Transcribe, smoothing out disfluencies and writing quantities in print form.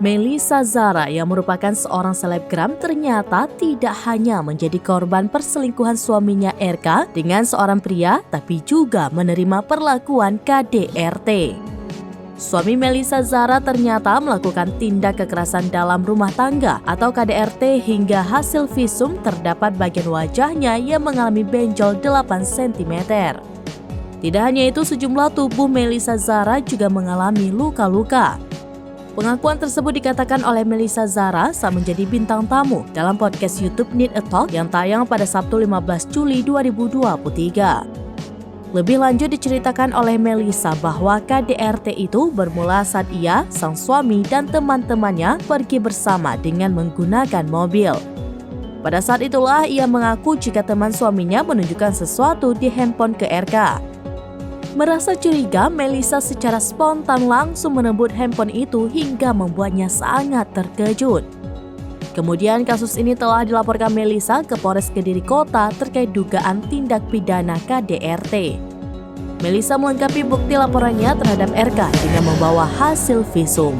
Melissa Zara yang merupakan seorang selebgram ternyata tidak hanya menjadi korban perselingkuhan suaminya RK dengan seorang pria, tapi juga menerima perlakuan KDRT. Suami Melissa Zara ternyata melakukan tindak kekerasan dalam rumah tangga atau KDRT hingga hasil visum terdapat bagian wajahnya yang mengalami benjol 8 cm. Tidak hanya itu, sejumlah tubuh Melissa Zara juga mengalami luka-luka. Pengakuan tersebut dikatakan oleh Melissa Zara saat menjadi bintang tamu dalam podcast YouTube Need a Talk yang tayang pada Sabtu 15 Juli 2023. Lebih lanjut diceritakan oleh Melissa bahwa KDRT itu bermula saat ia, sang suami, dan teman-temannya pergi bersama dengan menggunakan mobil. Pada saat itulah ia mengaku jika teman suaminya menunjukkan sesuatu di handphone ke RK. Merasa curiga, Melissa secara spontan langsung merebut handphone itu hingga membuatnya sangat terkejut. Kemudian kasus ini telah dilaporkan Melissa ke Polres Kediri Kota terkait dugaan tindak pidana KDRT. Melissa melengkapi bukti laporannya terhadap RK dengan membawa hasil visum.